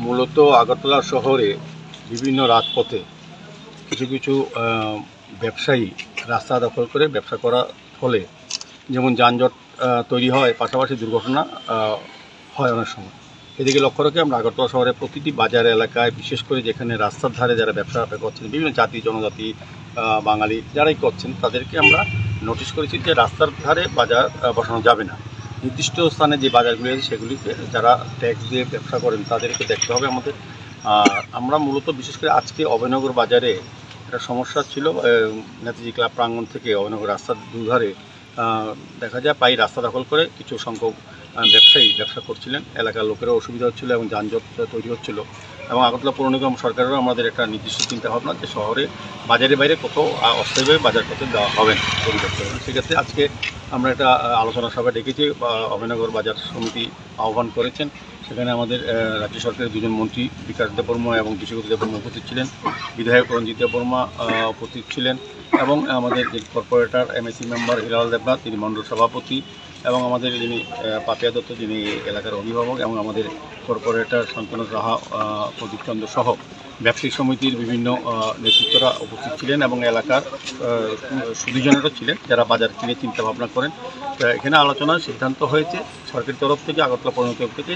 মূলত আগরতলা শহরে বিভিন্ন রাজপথে কিছু কিছু ব্যবসায়ী রাস্তা দখল করে ব্যবসা করার ফলে যেমন যানজট তৈরি হয়, পাশাপাশি দুর্ঘটনা হয় অনেক সময়। এদিকে লক্ষ্য রেখে আমরা আগরতলা শহরের প্রতিটি বাজার এলাকায়, বিশেষ করে যেখানে রাস্তার ধারে যারা ব্যবসা করছেন, বিভিন্ন জাতি জনজাতি বাঙালি যারাই করছেন, তাদেরকে আমরা নোটিশ করেছি যে রাস্তার ধারে বাজার বসানো যাবে না। নির্দিষ্ট স্থানে যে বাজারগুলি আছে সেগুলিতে যারা ট্যাক্স দিয়ে ব্যবসা করেন তাদেরকে দেখতে হবে আমাদের। আমরা মূলত বিশেষ করে আজকে অভয়নগর বাজারে একটা সমস্যা ছিল, নেতাজি ক্লাব প্রাঙ্গণ থেকে অভয়নগর রাস্তার দুধারে দেখা যায় প্রায় রাস্তা দখল করে কিছু সংখ্যক ব্যবসায়ী ব্যবসা করছিলেন। এলাকার লোকেরও অসুবিধা হচ্ছিলো এবং যানজট তৈরি হচ্ছিলো। এবং আগরতলা পৌর নিগম সরকারেরও আমাদের একটা নির্দিষ্ট চিন্তাভাবনা যে শহরে বাজারের বাইরে কোথাও অস্থায়ীভাবে বাজার করতে দেওয়া হবে না, পরিবর্তন হবে। সেক্ষেত্রে আজকে আমরা একটা আলোচনা সভা ডেকেছি, অভয়নগর বাজার সমিতি আহ্বান করেছেন। সেখানে আমাদের রাজ্য সরকারের দুজন মন্ত্রী বিকাশ দেববর্মা এবং কৃষিপতি দেববর্মা উপস্থিত ছিলেন, বিধায়ক রঞ্জিত দেববর্মা উপস্থিত ছিলেন, এবং আমাদের যে corporator MAC member Hilal Debnath, তিনি মণ্ডল সভাপতি, এবং আমাদের যিনি পাপিয়া দত্ত, যিনি এলাকার অভিভাবক, এবং আমাদের কর্পোরেটর শান্তনু সাহা, প্রদীপ চন্দ্র সহ ব্যবসায়ী সমিতির বিভিন্ন নেতৃত্বরা উপস্থিত ছিলেন এবং এলাকার সুধীজনেরা ছিলেন যারা বাজার কিনে চিন্তা ভাবনা করেন। এখানে আলোচনার সিদ্ধান্ত হয়েছে সরকারের তরফ থেকে, আগরতলা পৌর নিগম থেকে,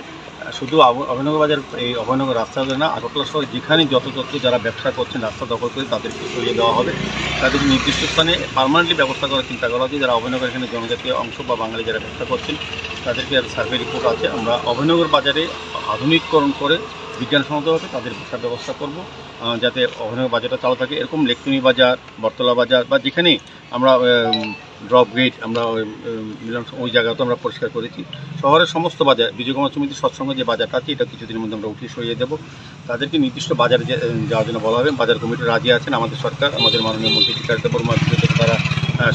শুধু অভয়নগর বাজার এই অভয়নগর রাস্তা না, আগরতলা শহরে যেখানে যত যারা ব্যবসা করছেন রাস্তা দখল করে তাদেরকে সরিয়ে দেওয়া হবে। তাদেরকে নির্দিষ্ট স্থানে পার্মানেন্টলি ব্যবস্থা করার চিন্তা করা হচ্ছে। যারা অভয়নগর এখানে জনজাতীয় অংশ বা বাঙালি যারা ব্যবসা করছেন তাদেরকে সার্ভে রিপোর্ট আছে, আমরা অভয়নগর বাজারে আধুনিকরণ করে বিজ্ঞানসম্মতভাবে তাদের বসার ব্যবস্থা করব, যাতে অভয়নগর বাজারটা চালু থাকে। এরকম লেকটুনি বাজার, বটতলা বাজার বা যেখানেই আমরা ড্রপ গেট, আমরা মিলন ওই জায়গাটা আমরা পরিষ্কার করেছি। শহরের সমস্ত বাজার, বিজয় কুমার সমিতির সৎসঙ্গে যে বাজারটা আছে এটা কিছুদিনের মধ্যে আমরা উঠিয়ে সরিয়ে দেবো। তাদেরকে নির্দিষ্ট বাজারে যাওয়ার জন্য বলা হবে। বাজার কমিটি রাজি আছেন, আমাদের সরকার, আমাদের মাননীয় মন্ত্রী বিকাশ দেববর্মা তারা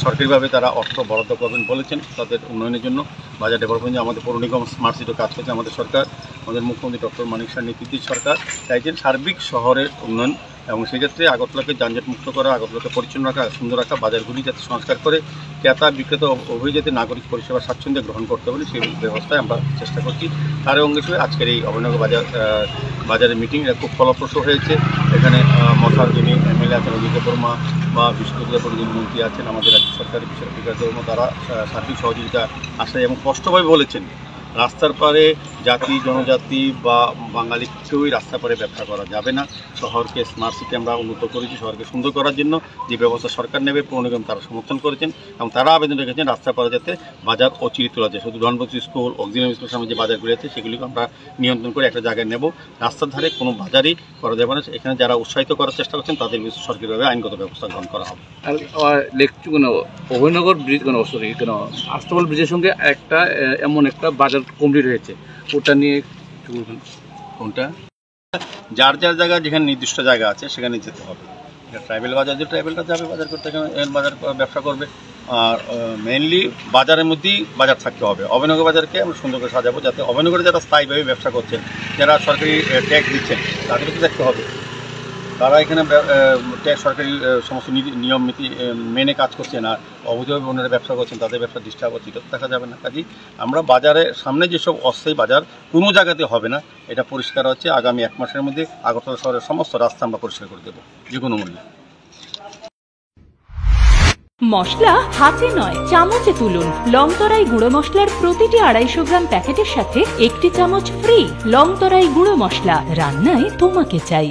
সরকারিভাবে তারা অর্থ বরাদ্দ করবেন বলেছেন তাদের উন্নয়নের জন্য, বাজার ডেভেলপমেন্ট। আমাদের পৌর নিগম স্মার্ট সিটিও কাজ করছে, আমাদের সরকার, আমাদের মুখ্যমন্ত্রী ডক্টর মানিক শাহর নেতৃত্বের সরকার চাইছেন সার্বিক শহরের উন্নয়ন, এবং সেক্ষেত্রে আগরতলাকে যানজট মুক্ত করা, আগরতলাকে পরিচ্ছন্ন রাখা, সুন্দর রাখা, বাজারগুলি যাতে সংস্কার করে ক্রেতা বিক্রেতা উভয় যাতে নাগরিক পরিষেবা স্বাচ্ছন্দ্যে গ্রহণ করতে পারি সেই ব্যবস্থায় আমরা চেষ্টা করছি। তার অঙ্গ হিসেবে আজকের এই অভয়নগর বাজারের মিটিং খুব ফলপ্রসূ হয়েছে। এখানে মশার যিনি এমএলএ আছেন রঞ্জিত দেববর্মা বা বিষ্ণুদেবপুর যিনি মন্ত্রী আছেন, আমাদের রাজ্য সরকারের বিকাশ দেববর্মা, তারা সার্বিক সহযোগিতা আসে এবং স্পষ্টভাবে বলেছেন রাস্তার পারে জাতি জনজাতি বা বাঙালি কেউই রাস্তার পারে ব্যবসা করা যাবে না। শহরকে স্মার্ট সিটি আমরা উন্নত করেছি, শহরকে সুন্দর করার জন্য যে ব্যবস্থা সরকার নেবে পৌর নিগম তারা সমর্থন করেছেন এবং তারা আবেদন রেখেছেন রাস্তার পারে যাতে বাজার অচিরে তোলা যায়। শুধু ডনবস্কো স্কুল, অক্সিলিয়ারি স্কুলের সামনে যে বাজারগুলি আছে সেগুলিকে আমরা নিয়ন্ত্রণ করে একটা জায়গায় নেব। রাস্তার ধারে কোনো বাজারই করা যাবে না। এখানে যারা উৎসাহিত করার চেষ্টা করছেন তাদের বিরুদ্ধে সরকারিভাবে আইনগত ব্যবস্থা গ্রহণ করা হবে। অভয়নগর ব্রিজ আস্তবল ব্রিজের সঙ্গে একটা এমন একটা বাজার কমপ্লিট হয়েছে, ওটা নিয়ে কোনটা যার যার জায়গা যেখানে নির্দিষ্ট জায়গা আছে সেখানে যেতে হবে। ট্রাইবেল বাজার যে ট্রাইবেলটা যাবে বাজার করতে, এখানে বাজার ব্যবসা করবে। আর মেইনলি বাজারের মধ্যেই বাজার থাকতে হবে। অভয়নগর বাজারকে আমরা সুন্দর করে সাজাবো যাতে অভয়নগরে যারা স্থায়ীভাবে ব্যবসা করছেন, যারা সরকারি ট্যাক্স দিচ্ছেন তাদেরকে দেখতে হবে তারা এখানে সরকারি সমস্ত নিয়ম নীতি মেনে কাজ করছেন, আর অবৈধভাবে ওনারা ব্যবসা করছেন তাদের ব্যবসা ডিস্টার্ব হচ্ছে, এটা দেখা যাবে না। কাজেই আমরা বাজারের সামনে যেসব অস্থায়ী বাজার কোনো জায়গাতে হবে না, এটা পরিষ্কার হচ্ছে। আগামী 1 মাসের মধ্যে আগরতলা শহরের সমস্ত রাস্তা আমরা পরিষ্কার করে দেবো যে কোনো মূল্যে। মশলা হাতে নয় চামচে তুলুন। লংতরাই গুঁড়ো মশলার প্রতিটি 250 গ্রাম প্যাকেটের সাথে 1টি চামচ ফ্রি। লংতরাই গুঁড়ো মশলা, রান্নায় তোমাকে চাই।